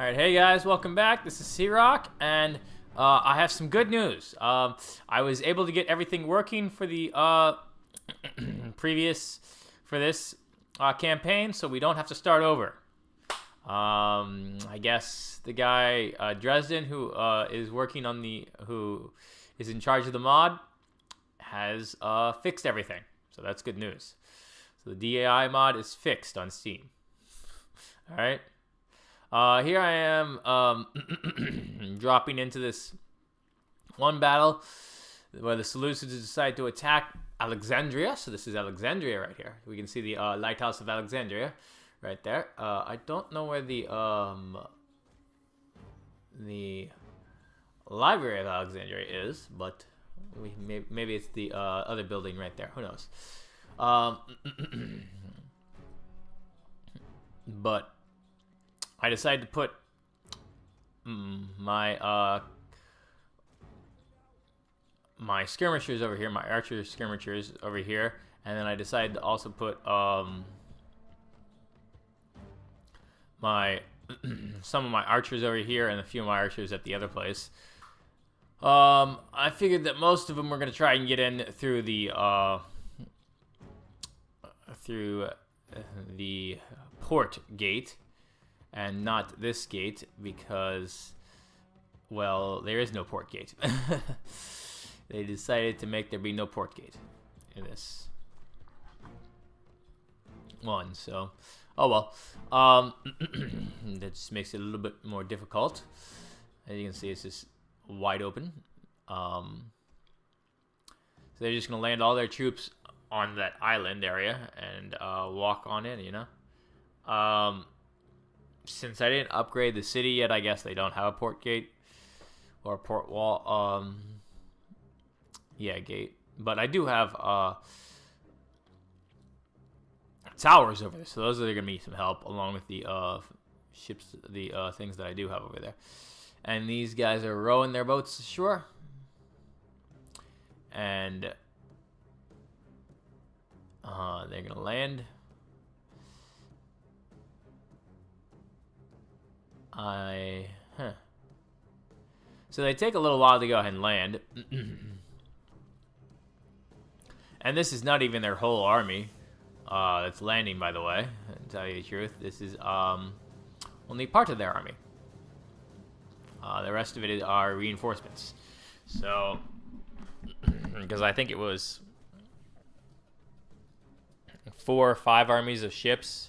Alright, hey guys, welcome back. This is C-Rock, and I have some good news. I was able to get everything working for the for this campaign, so we don't have to start over. I guess the guy Dresden, who is working on who is in charge of the mod, has fixed everything, so that's good news. So the DEI mod is fixed on Steam. All right. Here I am dropping into this one battle where the Seleucids decide to attack Alexandria. So this is Alexandria right here. We can see the lighthouse of Alexandria right there. I don't know where the library of Alexandria is, but maybe it's the other building right there. Who knows? But I decided to put my my skirmishers over here, my archer skirmishers over here, and then I decided to also put some of my archers over here and a few of my archers at the other place. I figured that most of them were gonna try and get in through the port gate, and not this gate, because, well, there is no port gate. They decided to make there be no port gate in this one, so, oh well. That just makes it a little bit more difficult. As you can see, it's just wide open. So they're just gonna land all their troops on that island area and walk on in, you know? Since I didn't upgrade the city yet, I guess they don't have a port gate or a port wall. Yeah, gate. But I do have towers over there, so those are going to be some help, along with the ships, the things that I do have over there. And these guys are rowing their boats ashore, and they're going to land. So they take a little while to go ahead and land. And this is not even their whole army that's landing, by the way, to tell you the truth. This is only part of their army. The rest of it are reinforcements. So, because I think it was 4 or 5 armies of ships,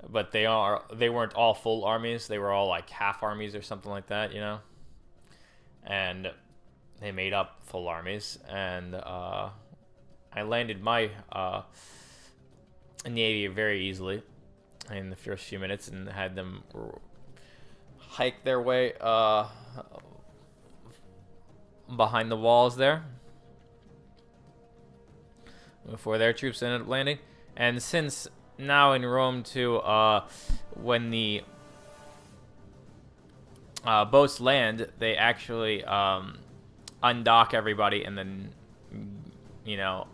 but they weren't all full armies. They were all like half armies or something like that, you know. And they made up full armies. And I landed my navy very easily in the first few minutes and had them hike their way behind the walls there before their troops ended up landing. And since now in Rome too, when the boats land, they actually undock everybody and then, you know,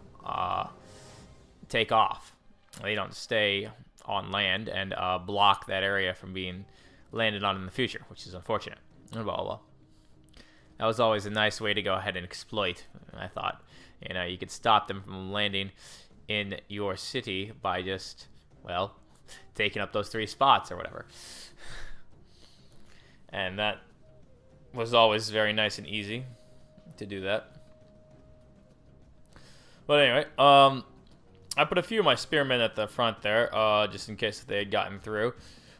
take off. They don't stay on land and block that area from being landed on in the future, which is unfortunate. Well, that was always a nice way to go ahead and exploit. I thought, you know, you could stop them from landing in your city by just, well, taking up those 3 spots or whatever. And that was always very nice and easy to do that. But anyway, I put a few of my spearmen at the front there, just in case they had gotten through.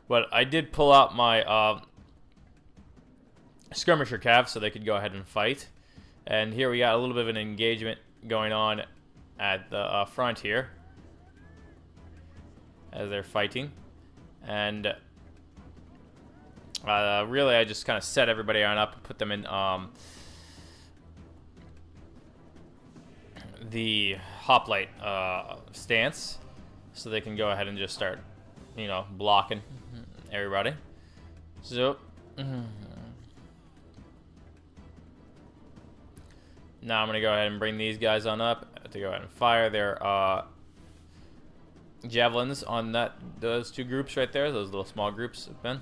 But I did pull out my skirmisher cav so they could go ahead and fight. And here we got a little bit of an engagement going on at the front here as they're fighting. And really, I just kind of set everybody on up and put them in the hoplite stance, so they can go ahead and just start, you know, blocking everybody. So now I'm gonna go ahead and bring these guys on up to go ahead and fire their javelins on those 2 groups right there, those little small groups have been.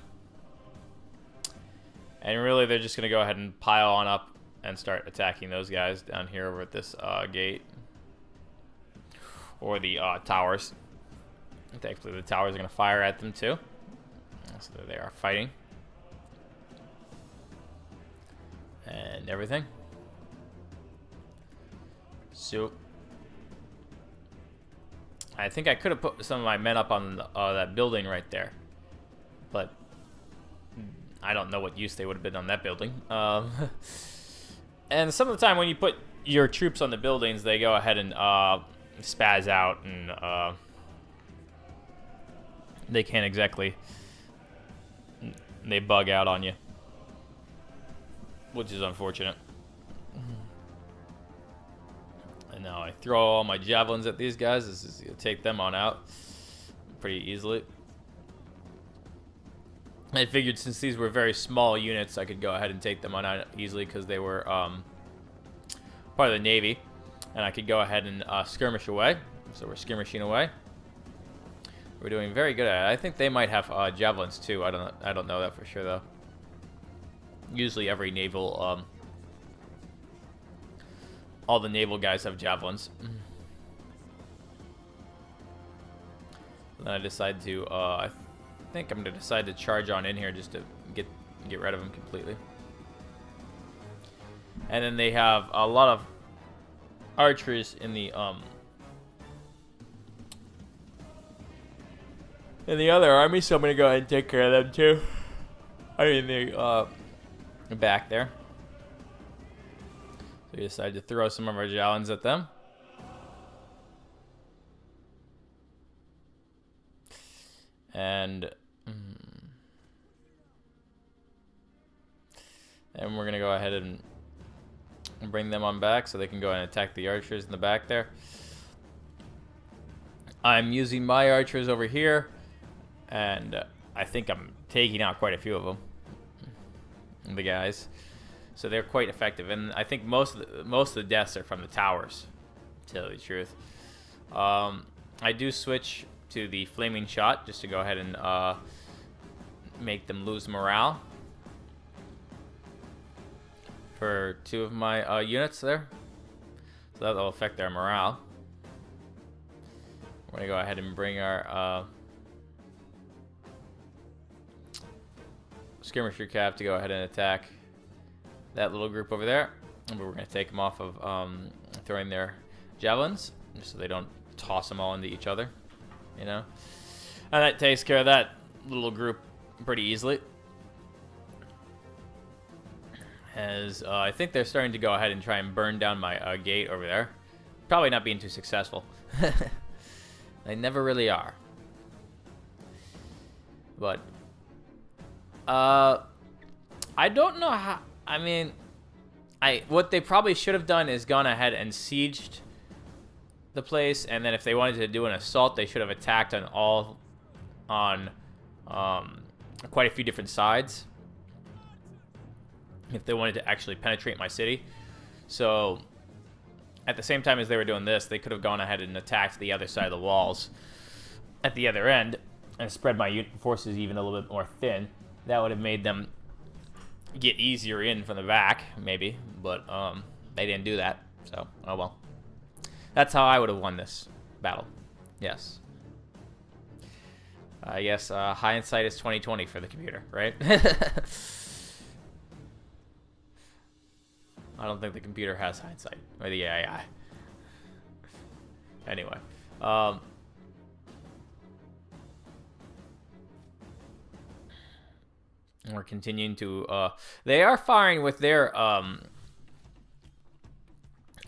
And really, they're just going to go ahead and pile on up and start attacking those guys down here over at this gate. Or the towers. Thankfully, the towers are going to fire at them too. So there they are fighting. And everything. So I think I could have put some of my men up on that building right there. But I don't know what use they would have been on that building. And some of the time when you put your troops on the buildings, they go ahead and spaz out, and they can't exactly, they bug out on you, which is unfortunate. And now I throw all my javelins at these guys. This is gonna take them on out pretty easily. I figured since these were very small units, I could go ahead and take them on out easily because they were part of the Navy, and I could go ahead and skirmish away. So we're skirmishing away. We're doing very good at it. I think they might have javelins too. I don't know that for sure though. Usually every naval, all the naval guys have javelins. Then I decide to, I think I'm gonna decide to charge on in here just to get rid of them completely. And then they have a lot of archers in the other army, so I'm gonna go ahead and take care of them too. I mean the back there. So we decided to throw some of our javelins at them. And we're gonna go ahead and bring them on back so they can go and attack the archers in the back there. I'm using my archers over here, and I think I'm taking out quite a few of them, the guys. So they're quite effective, and I think most of the deaths are from the towers, to tell you the truth. I do switch to the flaming shot just to go ahead and make them lose morale for 2 of my units there, so that'll affect their morale. We're gonna go ahead and bring our skirmisher cav to go ahead and attack that little group over there, and we're gonna take them off of throwing their javelins just so they don't toss them all into each other, you know. And that takes care of that little group pretty easily. As I think they're starting to go ahead and try and burn down my gate over there. Probably not being too successful. They never really are. But I don't know how. I mean, what they probably should have done is gone ahead and sieged the place, and then if they wanted to do an assault, they should have attacked on quite a few different sides if they wanted to actually penetrate my city. So at the same time as they were doing this, they could have gone ahead and attacked the other side of the walls at the other end and spread my forces even a little bit more thin. That would have made them get easier in from the back, maybe, but they didn't do that, so oh well. That's how I would have won this battle. Yes. I guess hindsight is 20/20 for the computer, right? I don't think the computer has hindsight, or the AI. Anyway, we're continuing to. They are firing with their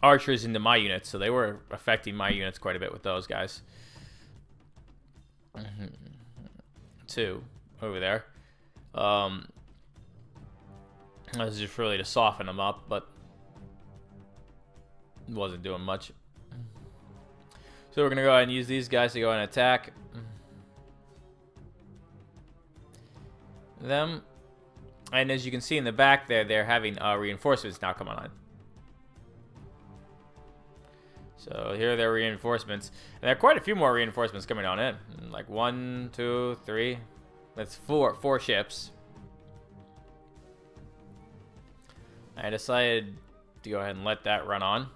archers into my units, so they were affecting my units quite a bit with those guys. Too over there. This is just really to soften them up, but it wasn't doing much. So we're gonna go ahead and use these guys to go and attack them. And as you can see in the back there, they're having reinforcements now coming on. So here are their reinforcements. And there are quite a few more reinforcements coming on in. Like 1, 2, 3. That's four ships. I decided to go ahead and let that run on.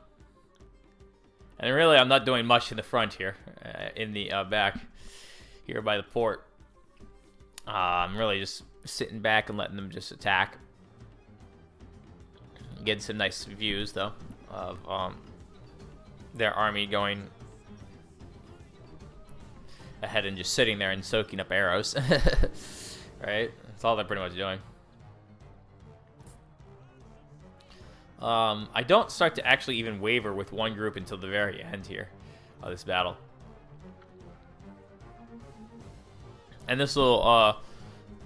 And really, I'm not doing much in the front here, in the back here by the port. I'm really just sitting back and letting them just attack. Getting some nice views, though, of their army going ahead and just sitting there and soaking up arrows. Right? That's all they're pretty much doing. I don't start to actually even waver with one group until the very end here of this battle. And this will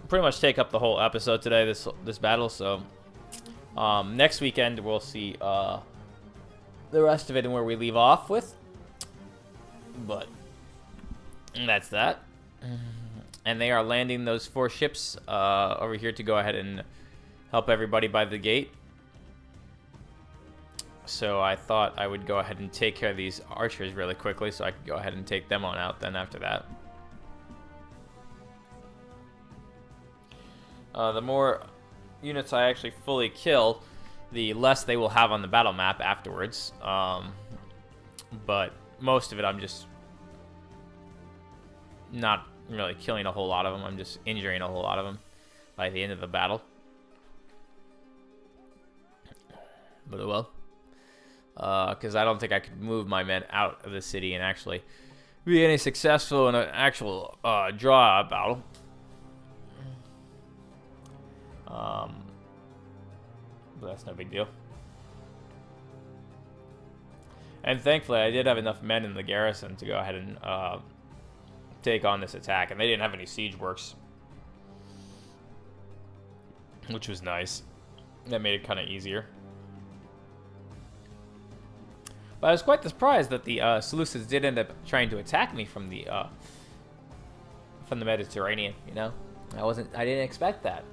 pretty much take up the whole episode today, this battle. So next weekend we'll see the rest of it and where we leave off with. But that's that. And they are landing those 4 ships over here to go ahead and help everybody by the gate. So I thought I would go ahead and take care of these archers really quickly so I could go ahead and take them on out then after that. The more units I actually fully kill, the less they will have on the battle map afterwards. But most of it I'm just not really killing a whole lot of them. I'm just injuring a whole lot of them by the end of the battle. But it will. Because I don't think I could move my men out of the city and actually be any successful in an actual draw battle. But that's no big deal. And thankfully, I did have enough men in the garrison to go ahead and take on this attack, and they didn't have any siege works, which was nice. That made it kind of easier. But I was quite surprised that the Seleucids did end up trying to attack me from the Mediterranean. You know, I didn't expect that.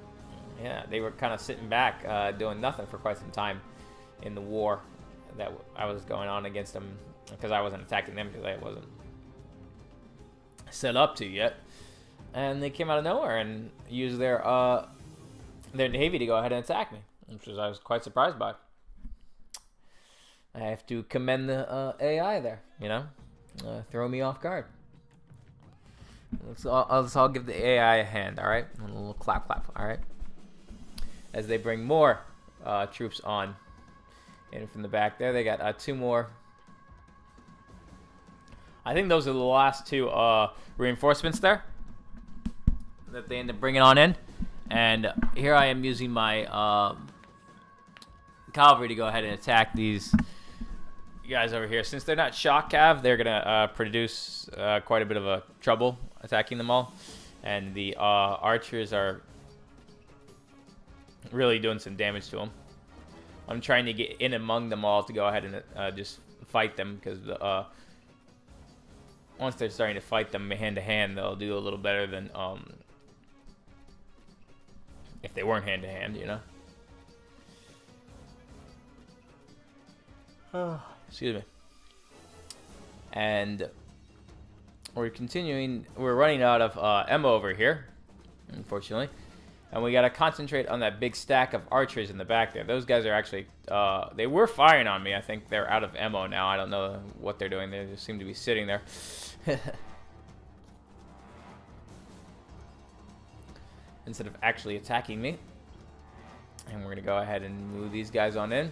Yeah, they were kind of sitting back, doing nothing for quite some time in the war that I was going on against them, because I wasn't attacking them because I wasn't set up to yet. And they came out of nowhere and used their navy to go ahead and attack me, which I was quite surprised by. I have to commend the AI there, you know, throw me off guard. Let's all give the AI a hand, all right? A little clap, all right? As they bring more troops on in from the back there. They got 2 more. I think those are the last 2 reinforcements there that they end up bringing on in. And here I am using my cavalry to go ahead and attack these guys over here. Since they're not shock cav, they're going to produce quite a bit of a trouble attacking them all. And the archers are really doing some damage to them. I'm trying to get in among them all to go ahead and just fight them, because once they're starting to fight them hand to hand, they'll do a little better than if they weren't hand to hand, you know. Excuse me. And we're running out of ammo over here, unfortunately. And we got to concentrate on that big stack of archers in the back there. Those guys are actually, they were firing on me. I think they're out of ammo now. I don't know what they're doing. They just seem to be sitting there. Instead of actually attacking me. And we're going to go ahead and move these guys on in.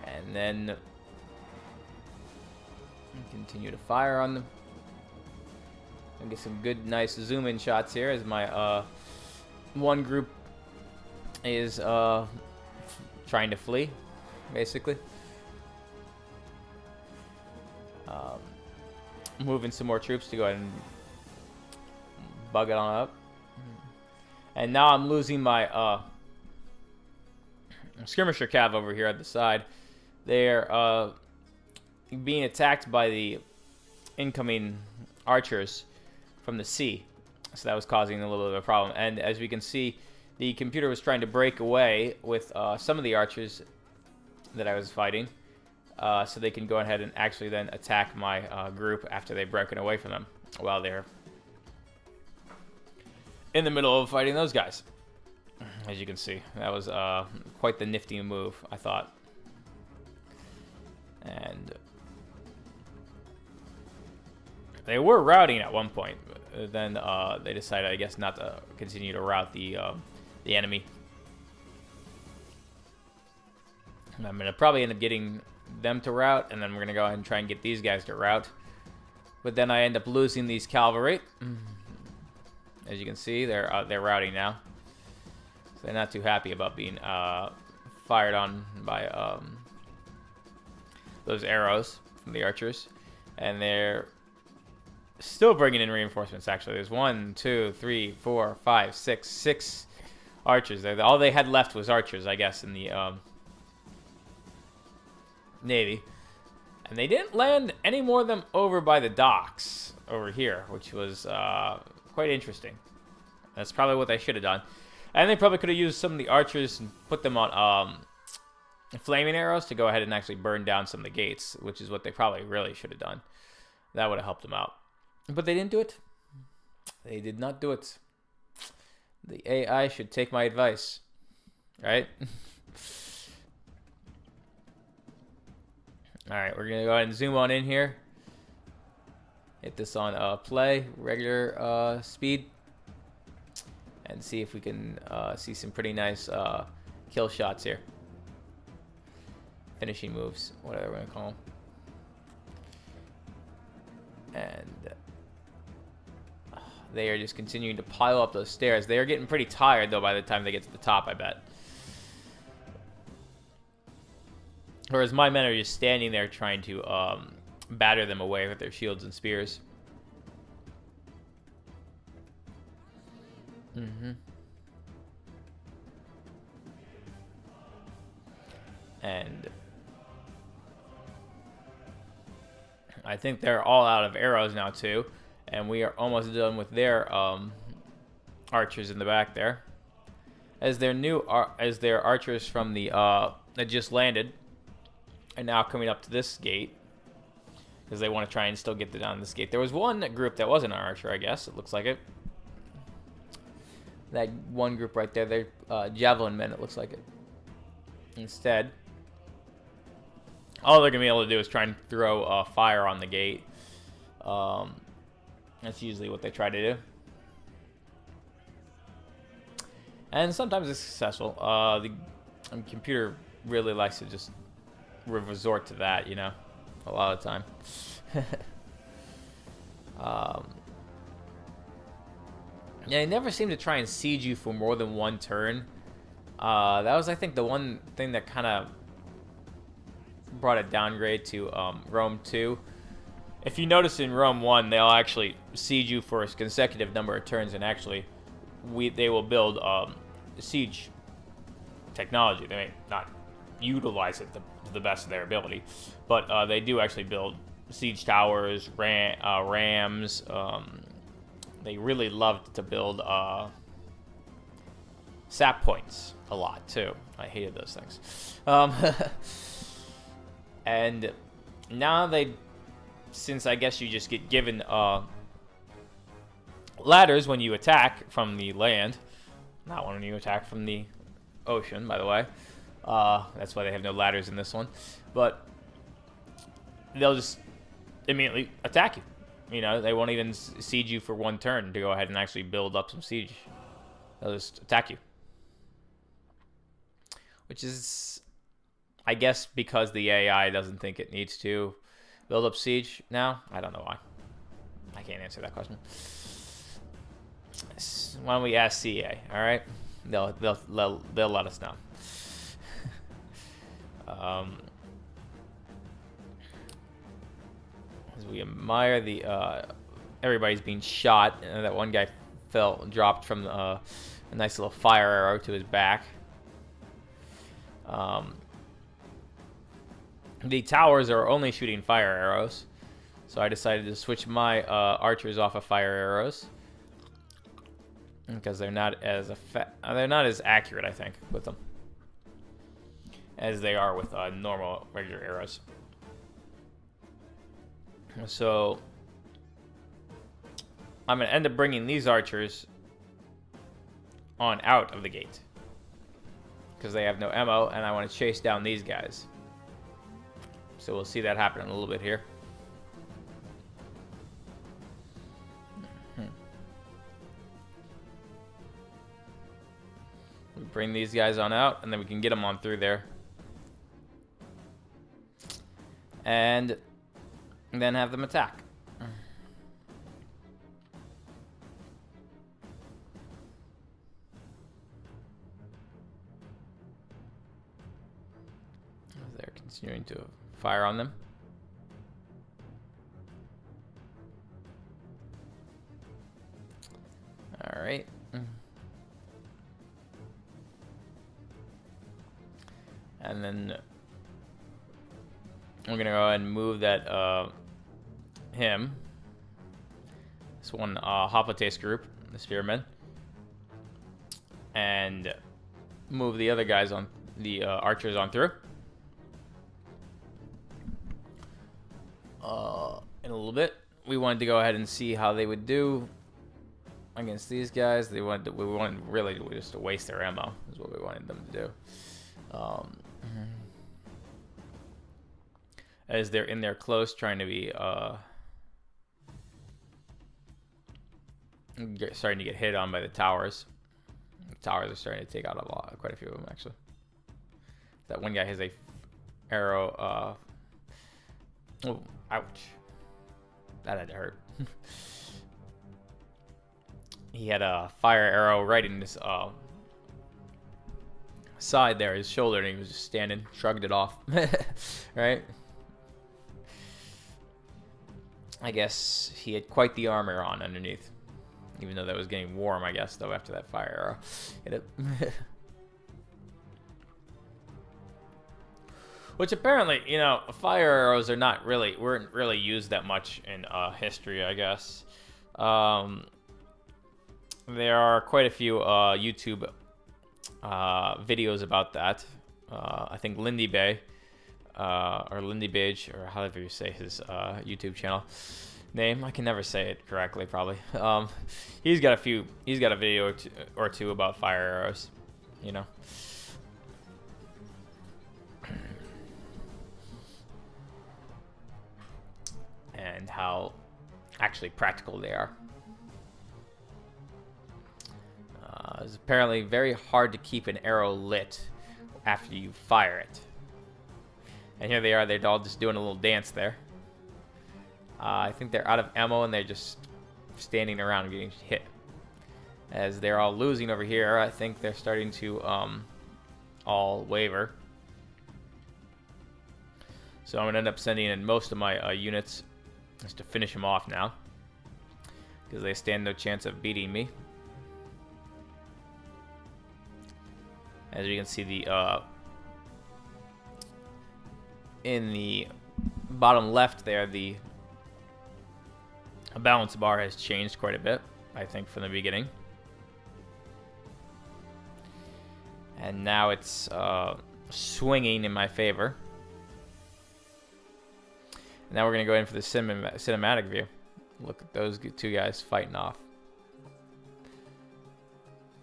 And then continue to fire on them. And get some good, nice zoom-in shots here as my one group is trying to flee, basically. Moving some more troops to go ahead and bug it on up. And now I'm losing my skirmisher cav over here at the side. They're being attacked by the incoming archers from the sea, so that was causing a little bit of a problem. And as we can see, the computer was trying to break away with some of the archers that I was fighting, so they can go ahead and actually then attack my group after they've broken away from them while they're in the middle of fighting those guys. As you can see, that was quite the nifty move, I thought. And they were routing at one point, but then they decided, I guess, not to continue to route the enemy. And I'm gonna probably end up getting them to route, and then we're gonna go ahead and try and get these guys to route. But then I end up losing these cavalry. As you can see, they're routing now. So they're not too happy about being fired on by those arrows from the archers, and they're still bringing in reinforcements. Actually, there's 1, 2, 3, 4, 5, 6 archers there. All they had left was archers, I guess, in the Navy, and they didn't land any more of them over by the docks over here, which was quite interesting. That's probably what they should have done. And they probably could have used some of the archers and put them on flaming arrows to go ahead and actually burn down some of the gates, which is what they probably really should have done. That would have helped them out. But they didn't do it. They did not do it. The AI should take my advice, right? All right, we're going to go ahead and zoom on in here. Hit this on play, regular speed. And see if we can see some pretty nice kill shots here. Finishing moves, whatever we're going to call them. And they are just continuing to pile up those stairs. They are getting pretty tired, though, by the time they get to the top, I bet. Whereas my men are just standing there trying to batter them away with their shields and spears. And I think they're all out of arrows now too, and we are almost done with their archers in the back there, as their archers from the that just landed are now coming up to this gate because they want to try and still get down this gate. There was one group that wasn't an archer, I guess. It looks like it. That one group right there, they're javelin men, it looks like it. Instead, all they're going to be able to do is try and throw fire on the gate. That's usually what they try to do. And sometimes it's successful. The computer really likes to just resort to that, you know, a lot of the time. Yeah, they never seem to try and siege you for more than one turn. That was, I think, the one thing that kind of brought a downgrade to Rome 2. If you notice in Rome 1, they'll actually siege you for a consecutive number of turns, and actually they will build siege technology. They may not utilize it to the best of their ability, but they do actually build siege towers, rams. They really loved to build sap points a lot too. I hated those things. And now since I guess you just get given ladders when you attack from the land, not when you attack from the ocean, by the way. That's why they have no ladders in this one. But they'll just immediately attack you. You know, they won't even siege you for one turn to go ahead and actually build up some siege. They'll just attack you. Which is, I guess, because the AI doesn't think it needs to build up siege now. I don't know why. I can't answer that question. Why don't we ask CA? All right, they'll let us know. As we admire the everybody's being shot, and that one guy dropped from a nice little fire arrow to his back. The towers are only shooting fire arrows, so I decided to switch my archers off of fire arrows because they're not as accurate, I think, with them as they are with normal regular arrows. So I'm gonna end up bringing these archers on out of the gate. because they have no ammo, and I want to chase down these guys. So we'll see that happen in a little bit here. We bring these guys on out, and then we can get them on through there. And then have them attack. They're continuing to fire on them. All right. And then we're gonna go ahead and move that this one Hoplitase group, the spearmen, and move the other guys on the archers on through. In a little bit, we wanted to go ahead and see how they would do against these guys. We wanted really just to waste their ammo is what we wanted them to do. As they're in there close, trying to be starting to get hit on by the towers. The towers are starting to take out quite a few of them, actually. That one guy has a arrow. Oh, ouch! That had to hurt. He had a fire arrow right in his side there, his shoulder, and he was just standing, shrugged it off. Right? I guess he had quite the armor on underneath. Even though that was getting warm, I guess, though, after that fire arrow hit it. Which apparently, you know, fire arrows weren't really used that much in history, I guess. There are quite a few YouTube videos about that. I think Lindy Bay, or Lindy Beige, or however you say his YouTube channel name. I can never say it correctly, probably. He's got a video or two about fire arrows, you know. And how actually practical they are. It's apparently very hard to keep an arrow lit after you fire it. And here they are, they're all just doing a little dance there. I think they're out of ammo and they're just standing around and getting hit. As they're all losing over here, I think they're starting to all waver. So I'm going to end up sending in most of my units just to finish them off now, because they stand no chance of beating me. As you can see, the in the bottom left there, the balance bar has changed quite a bit, I think, from the beginning. And now it's swinging in my favor. Now we're going to go in for the cinematic view. Look at those two guys fighting off.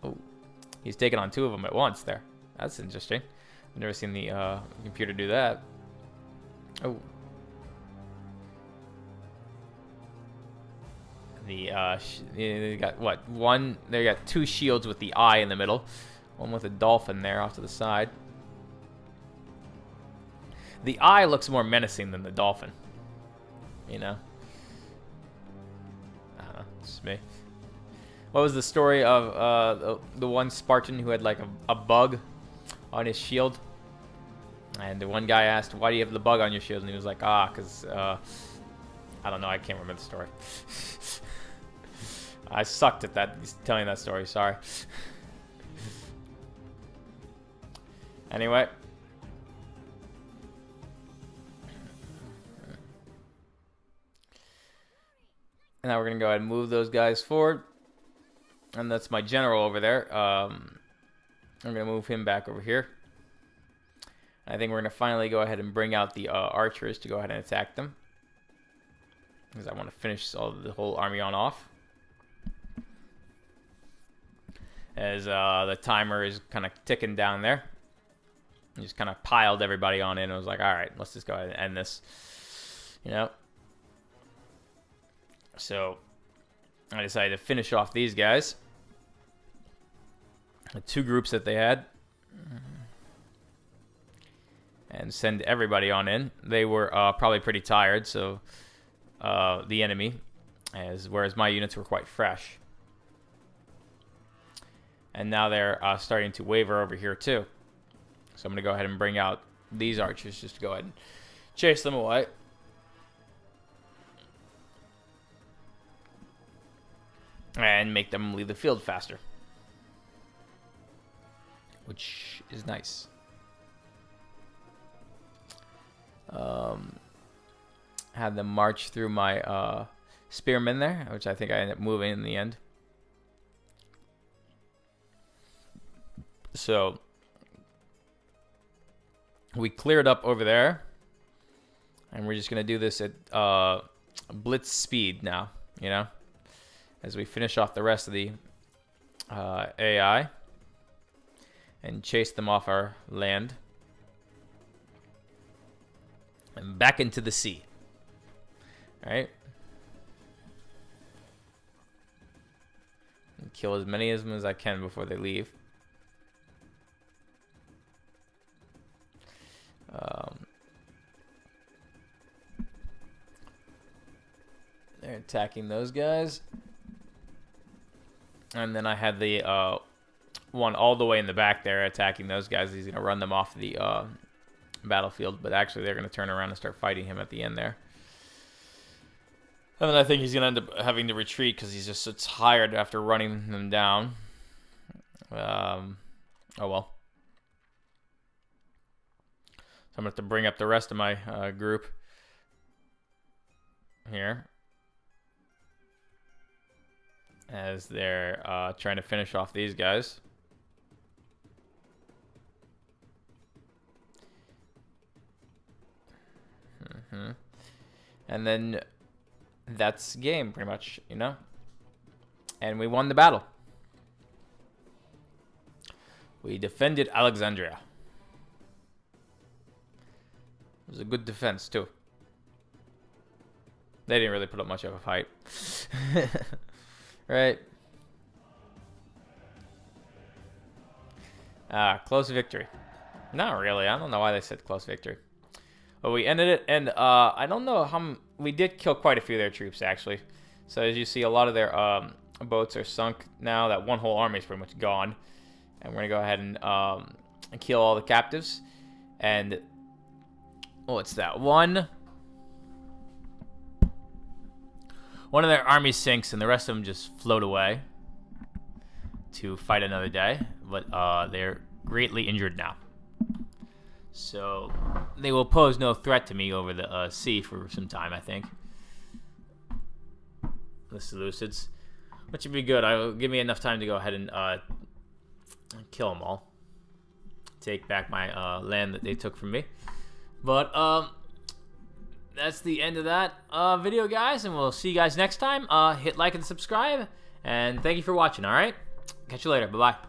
Oh, he's taking on two of them at once there. That's interesting. I've never seen the computer do that. Oh. They got what? One, they got two shields with the eye in the middle. One with a dolphin there off to the side. The eye looks more menacing than the dolphin. You know? I don't know. It's just me. What was the story of the one Spartan who had like a bug on his shield? And the one guy asked, why do you have the bug on your shield? And he was like, because, I don't know. I can't remember the story. I sucked at that, telling that story. Sorry. Anyway. And now we're going to go ahead and move those guys forward. And that's my general over there. I'm going to move him back over here. I think we're going to finally go ahead and bring out the archers to go ahead and attack them, because I want to finish the whole army on off. As the timer is kind of ticking down there. Just kind of piled everybody on in. I was like, all right, let's just go ahead and end this. You know? So I decided to finish off these guys. The 2 groups that they had. And send everybody on in. They were probably pretty tired, so the enemy, whereas my units were quite fresh. And now they're starting to waver over here too. So I'm going to go ahead and bring out these archers just to go ahead and chase them away. And make them leave the field faster. Which is nice. Had them march through my spearmen there, which I think I ended up moving in the end. So we cleared up over there, and we're just gonna do this at blitz speed now, you know, as we finish off the rest of the AI and chase them off our land and back into the sea. All right. And kill as many of them as I can before they leave. They're attacking those guys. And then I had the one all the way in the back there attacking those guys. He's going to run them off the battlefield, but actually they're going to turn around and start fighting him at the end there. And then I think he's going to end up having to retreat because he's just so tired after running them down. Oh well. So I'm going to have to bring up the rest of my group here as they're trying to finish off these guys. And then that's game, pretty much, you know? And we won the battle. We defended Alexandria. It was a good defense, too. They didn't really put up much of a fight. Right? Close victory. Not really. I don't know why they said close victory. But we ended it, and I don't know how... We did kill quite a few of their troops, actually. So as you see, a lot of their boats are sunk now. That one whole army is pretty much gone. And we're going to go ahead and kill all the captives. And... what's that? One of their armies sinks, and the rest of them just float away to fight another day. But they're greatly injured now. So they will pose no threat to me over the sea for some time, I think. The Seleucids, which would be good. It'll give me enough time to go ahead and kill them all. Take back my land that they took from me. But that's the end of that video, guys, and we'll see you guys next time. Hit like and subscribe, and thank you for watching. All right, catch you later. Bye bye.